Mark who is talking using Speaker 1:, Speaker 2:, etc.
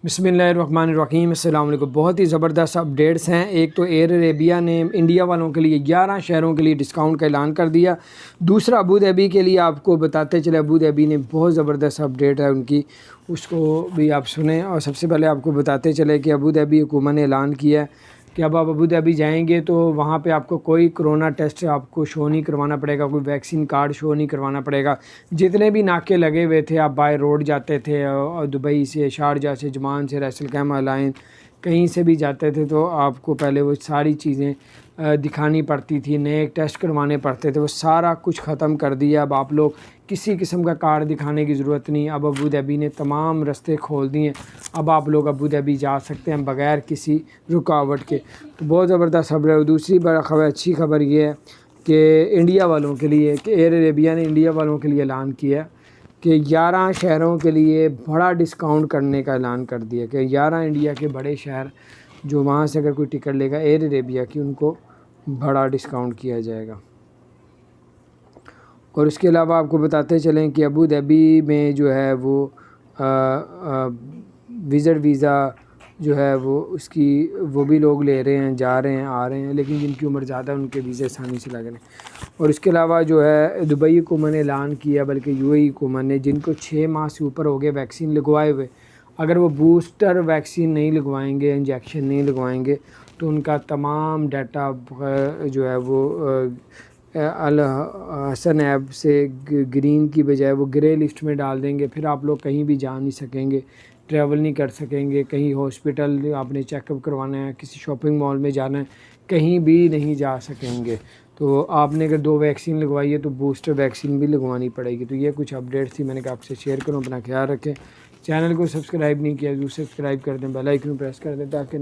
Speaker 1: بسم اللہ الرحمن الرحیم۔ السلام علیکم۔ بہت ہی زبردست اپڈیٹس ہیں۔ ایک تو ایئر عربیہ نے انڈیا والوں کے لیے 11 شہروں کے لیے ڈسکاؤنٹ کا اعلان کر دیا۔ دوسرا ابوظہبی کے لیے آپ کو بتاتے چلے، ابوظہبی نے بہت زبردست اپڈیٹ ہے ان کی، اس کو بھی آپ سنیں۔ اور سب سے پہلے آپ کو بتاتے چلے کہ ابوظہبی حکومت نے اعلان کیا ہے کہ اب آپ ابوظہبی جائیں گے تو وہاں پہ آپ کو کوئی کرونا ٹیسٹ آپ کو شو نہیں کروانا پڑے گا، کوئی ویکسین کارڈ شو نہیں کروانا پڑے گا۔ جتنے بھی ناکے لگے ہوئے تھے، آپ بائی روڈ جاتے تھے اور دبئی سے، شارجہ سے، عجمان سے، ریس الخیمہ لائن کہیں سے بھی جاتے تھے تو آپ کو پہلے وہ ساری چیزیں دکھانی پڑتی تھی، نئے ٹیسٹ کروانے پڑتے تھے، وہ سارا کچھ ختم کر دیا۔ اب آپ لوگ کسی قسم کا کارڈ دکھانے کی ضرورت نہیں۔ اب ابوظہبی نے تمام رستے کھول دیے، اب آپ لوگ ابوظہبی جا سکتے ہیں بغیر کسی رکاوٹ کے۔ تو بہت زبردست خبر ہے۔ دوسری بڑا خبر، اچھی خبر یہ ہے کہ انڈیا والوں کے لیے، کہ ایئر عربیہ نے انڈیا والوں کے لیے اعلان کیا کہ 11 شہروں کے لیے بڑا ڈسکاؤنٹ کرنے کا اعلان کر دیا کہ 11 انڈیا کے بڑے شہر جو وہاں سے اگر کوئی ٹکٹ لے گا ایئر عربیہ کی، ان کو بڑا ڈسکاؤنٹ کیا جائے گا۔ اور اس کے علاوہ آپ کو بتاتے چلیں کہ ابوظہبی میں جو ہے وہ وزٹ ویزا جو ہے وہ بھی لوگ لے رہے ہیں، جا رہے ہیں، آ رہے ہیں، لیکن جن کی عمر زیادہ ہے ان کے ویزے آسانی سے لگ رہے ہیں۔ اور اس کے علاوہ جو ہے دبئی حکومت نے اعلان کیا، بلکہ یو اے ای حکومت نے، جن کو 6 ماہ سے اوپر ہو گئے ویکسین لگوائے ہوئے، اگر وہ بوسٹر ویکسین نہیں لگوائیں گے، انجیکشن نہیں لگوائیں گے تو ان کا تمام ڈیٹا جو ہے وہ الحسن ایپ سے گرین کی بجائے وہ گرے لسٹ میں ڈال دیں گے۔ پھر آپ لوگ کہیں بھی جا نہیں سکیں گے، ٹریول نہیں کر سکیں گے، کہیں ہاسپٹل آپ نے چیک اپ کروانا ہے، کسی شاپنگ مال میں جانا ہے، کہیں بھی نہیں جا سکیں گے۔ تو آپ نے اگر 2 ویکسین لگوائی ہے تو بوسٹر ویکسین بھی لگوانی پڑے گی۔ تو یہ کچھ اپڈیٹس تھی، میں نے کہا آپ سے شیئر کروں۔ اپنا خیال رکھیں۔ چینل کو سبسکرائب نہیں کیا تو سبسکرائب کر دیں، بیل آئیکن پریس کر دیں تاکہ